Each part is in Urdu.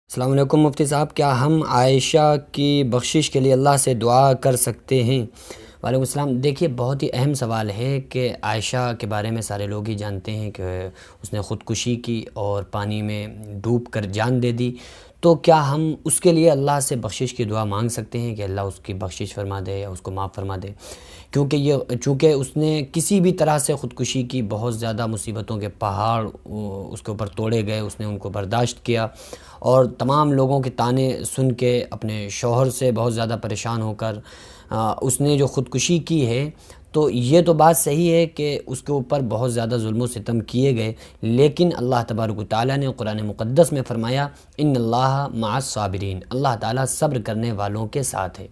السلام علیکم مفتی صاحب، کیا ہم عائشہ کی بخشش کے لیے اللہ سے دعا کر سکتے ہیں؟ وعلیکم السلام۔ دیکھیے، بہت ہی اہم سوال ہے کہ عائشہ کے بارے میں سارے لوگ ہی جانتے ہیں کہ اس نے خودکشی کی اور پانی میں ڈوب کر جان دے دی، تو کیا ہم اس کے لیے اللہ سے بخشش کی دعا مانگ سکتے ہیں کہ اللہ اس کی بخشش فرما دے یا اس کو معاف فرما دے؟ چونکہ اس نے کسی بھی طرح سے خودکشی کی، بہت زیادہ مصیبتوں کے پہاڑ اس کے اوپر توڑے گئے، اس نے ان کو برداشت کیا اور تمام لوگوں کے طعنے سن کے اپنے شوہر سے بہت زیادہ پریشان ہو کر اس نے جو خودکشی کی ہے، تو یہ تو بات صحیح ہے کہ اس کے اوپر بہت زیادہ ظلم و ستم کیے گئے، لیکن اللہ تبارک و تعالیٰ نے قرآن مقدس میں فرمایا ان اللہ مع الصابرین، اللہ تعالیٰ صبر کرنے والوں کے ساتھ ہے۔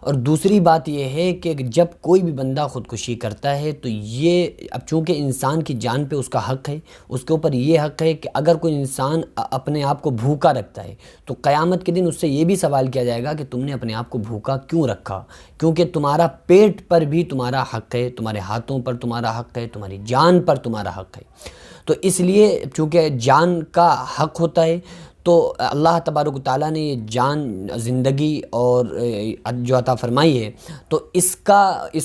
اور دوسری بات یہ ہے کہ جب کوئی بھی بندہ خودکشی کرتا ہے تو یہ اب چونکہ انسان کی جان پہ اس کا حق ہے، اس کے اوپر یہ حق ہے کہ اگر کوئی انسان اپنے آپ کو بھوکا رکھتا ہے تو قیامت کے دن اس سے یہ بھی سوال کیا جائے گا کہ تم نے اپنے آپ کو بھوکا کیوں رکھا، کیونکہ تمہارا پیٹ پر بھی تمہارا حق ہے، تمہارے ہاتھوں پر تمہارا حق ہے، تمہاری جان پر تمہارا حق ہے۔ تو اس لیے چونکہ جان کا حق ہوتا ہے تو اللہ تبارک و تعالیٰ نے یہ جان، زندگی اور جو عطا فرمائی ہے، تو اس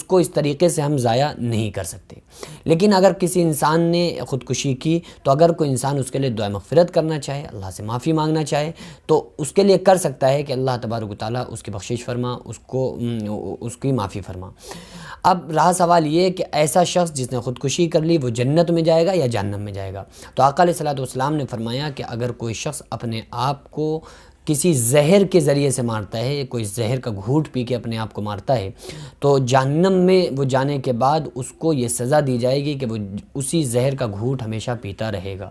کو اس طریقے سے ہم ضائع نہیں کر سکتے۔ لیکن اگر کسی انسان نے خودکشی کی تو اگر کوئی انسان اس کے لیے دعا مغفرت کرنا چاہے، اللہ سے معافی مانگنا چاہے، تو اس کے لیے کر سکتا ہے کہ اللہ تبارک و تعالیٰ اس کی بخشش فرما، اس کی معافی فرما۔ اب رہا سوال یہ کہ ایسا شخص جس نے خودکشی کر لی وہ جنت میں جائے گا یا جہنم میں جائے گا؟ تو آقا علیہ الصلوۃ والسلام نے فرمایا کہ اگر کوئی شخص اپنے آپ کو کسی زہر کے ذریعے سے مارتا ہے، کوئی زہر کا گھونٹ پی کے اپنے آپ کو مارتا ہے، تو جہنم میں وہ جانے کے بعد اس کو یہ سزا دی جائے گی کہ وہ اسی زہر کا گھونٹ ہمیشہ پیتا رہے گا۔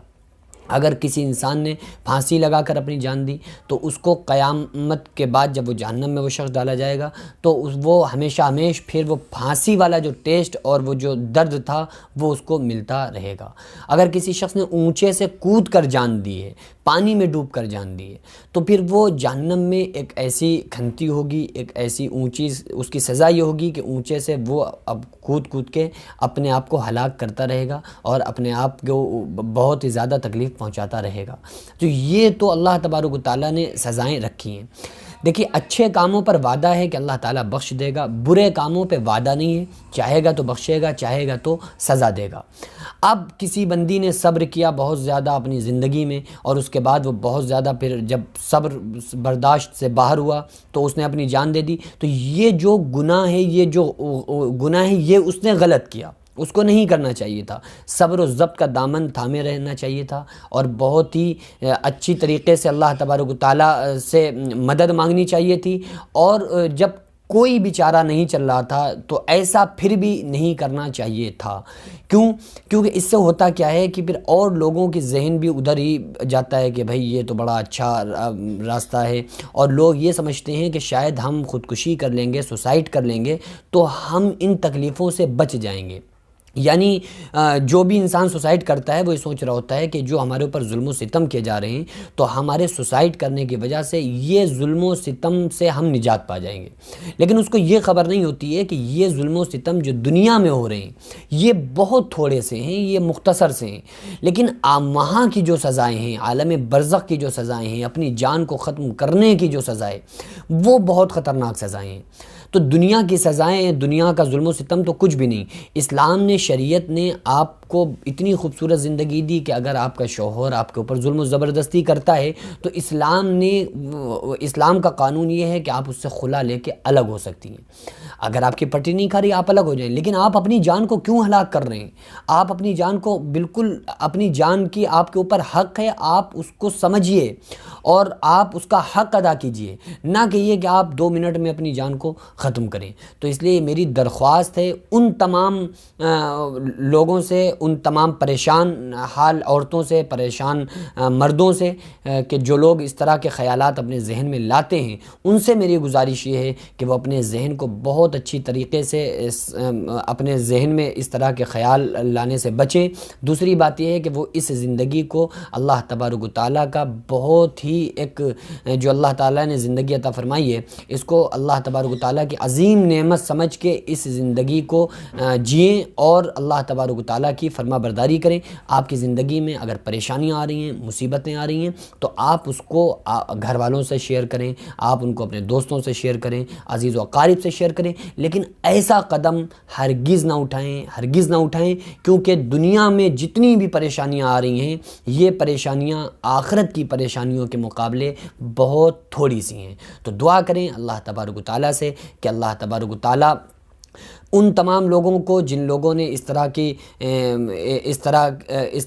اگر کسی انسان نے پھانسی لگا کر اپنی جان دی تو اس کو قیامت کے بعد جب وہ جہنم میں وہ شخص ڈالا جائے گا تو وہ ہمیشہ پھر وہ پھانسی والا جو ٹیسٹ اور وہ جو درد تھا وہ اس کو ملتا رہے گا۔ اگر کسی شخص نے اونچے سے کود کر جان دی ہے، پانی میں ڈوب کر جان دی ہے، تو پھر وہ جہنم میں ایک ایسی کھنتی ہوگی، ایک ایسی اونچی، اس کی سزا یہ ہوگی کہ اونچے سے وہ اب کود کے اپنے آپ کو ہلاک کرتا رہے گا اور اپنے آپ کو بہت ہی زیادہ تکلیف پہنچاتا رہے گا۔ تو یہ تو اللہ تبارک و تعالیٰ نے سزائیں رکھی ہیں۔ دیکھیے، اچھے کاموں پر وعدہ ہے کہ اللہ تعالیٰ بخش دے گا، برے کاموں پہ وعدہ نہیں ہے، چاہے گا تو بخشے گا، چاہے گا تو سزا دے گا۔ اب کسی بندی نے صبر کیا بہت زیادہ اپنی زندگی میں، اور اس کے بعد وہ بہت زیادہ پھر جب صبر برداشت سے باہر ہوا تو اس نے اپنی جان دے دی، تو یہ جو گناہ ہے، یہ اس نے غلط کیا، اس کو نہیں کرنا چاہیے تھا۔ صبر و ضبط کا دامن تھامے رہنا چاہیے تھا اور بہت ہی اچھی طریقے سے اللہ تبارک و تعالیٰ سے مدد مانگنی چاہیے تھی، اور جب کوئی بھی چارہ نہیں چل رہا تھا تو ایسا پھر بھی نہیں کرنا چاہیے تھا۔ کیونکہ اس سے ہوتا کیا ہے کہ پھر اور لوگوں کی ذہن بھی ادھر ہی جاتا ہے کہ بھئی یہ تو بڑا اچھا راستہ ہے، اور لوگ یہ سمجھتے ہیں کہ شاید ہم خودکشی کر لیں گے، سوسائڈ کر لیں گے تو ہم ان تکلیفوں سے بچ جائیں گے۔ یعنی جو بھی انسان سوسائڈ کرتا ہے وہ یہ سوچ رہا ہوتا ہے کہ جو ہمارے اوپر ظلم و ستم کیے جا رہے ہیں تو ہمارے سوسائڈ کرنے کی وجہ سے یہ ظلم و ستم سے ہم نجات پا جائیں گے، لیکن اس کو یہ خبر نہیں ہوتی ہے کہ یہ ظلم و ستم جو دنیا میں ہو رہے ہیں یہ بہت تھوڑے سے ہیں، یہ مختصر سے ہیں، لیکن وہاں کی جو سزائیں ہیں، عالم برزخ کی جو سزائیں ہیں، اپنی جان کو ختم کرنے کی جو سزائیں، وہ بہت خطرناک سزائیں ہیں۔ تو دنیا کی سزائیں، دنیا کا ظلم و ستم تو کچھ بھی نہیں۔ اسلام نے، شریعت نے آپ کو اتنی خوبصورت زندگی دی کہ اگر آپ کا شوہر آپ کے اوپر ظلم و زبردستی کرتا ہے تو اسلام کا قانون یہ ہے کہ آپ اس سے خلا لے کے الگ ہو سکتی ہیں۔ اگر آپ کی پٹی نہیں کھا رہی آپ الگ ہو جائیں، لیکن آپ اپنی جان کو کیوں ہلاک کر رہے ہیں؟ آپ اپنی جان کو، بالکل اپنی جان کی آپ کے اوپر حق ہے، آپ اس کو سمجھیے اور آپ اس کا حق ادا کیجئے، نہ کہ یہ کہ آپ 2 منٹ میں اپنی جان کو ختم کریں۔ تو اس لیے میری درخواست ہے ان تمام لوگوں سے، ان تمام پریشان حال عورتوں سے، پریشان مردوں سے، کہ جو لوگ اس طرح کے خیالات اپنے ذہن میں لاتے ہیں، ان سے میری گزارش یہ ہے کہ وہ اپنے ذہن کو بہت اچھی طریقے سے اپنے ذہن میں اس طرح کے خیال لانے سے بچیں۔ دوسری بات یہ ہے کہ وہ اس زندگی کو اللہ تبارک و تعالیٰ کا بہت ہی جو اللہ تعالیٰ نے زندگی عطا فرمائی ہے، اس کو اللہ تبارک و تعالیٰ کی عظیم نعمت سمجھ کے اس زندگی کو جئیں اور اللہ تبارک و تعالیٰ کی کی فرما برداری کریں۔ آپ کی زندگی میں اگر پریشانیاں آ رہی ہیں، مصیبتیں آ رہی ہیں، تو آپ اس کو گھر والوں سے شیئر کریں، آپ ان کو اپنے دوستوں سے شیئر کریں، عزیز و اقارب سے شیئر کریں، لیکن ایسا قدم ہرگز نہ اٹھائیں، ہرگز نہ اٹھائیں، کیونکہ دنیا میں جتنی بھی پریشانیاں آ رہی ہیں، یہ پریشانیاں آخرت کی پریشانیوں کے مقابلے بہت تھوڑی سی ہیں۔ تو دعا کریں اللہ تبارک و تعالیٰ سے کہ اللہ تبارک و تعالیٰ ان تمام لوگوں کو جن لوگوں نے اس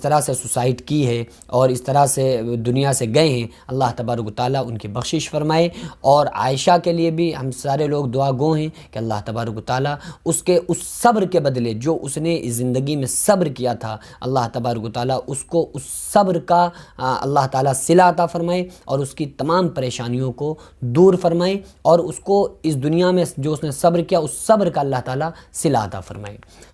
طرح سے سوسائڈ کی ہے اور اس طرح سے دنیا سے گئے ہیں، اللہ تبارک و تعالیٰ ان کی بخشش فرمائے۔ اور عائشہ کے لیے بھی ہم سارے لوگ دعا گو ہیں کہ اللہ تبارک و تعالیٰ اس صبر کے بدلے جو اس نے اس زندگی میں صبر کیا تھا، اللہ تبارک و تعالیٰ اس کو اس صبر کا اللہ تعالیٰ صلہ عطا فرمائے اور اس کی تمام پریشانیوں کو دور فرمائے، اور اس کو اس دنیا میں جو اس نے صبر کیا اس صبر کا اللہ تعالیٰ صلہ عطا فرمائے۔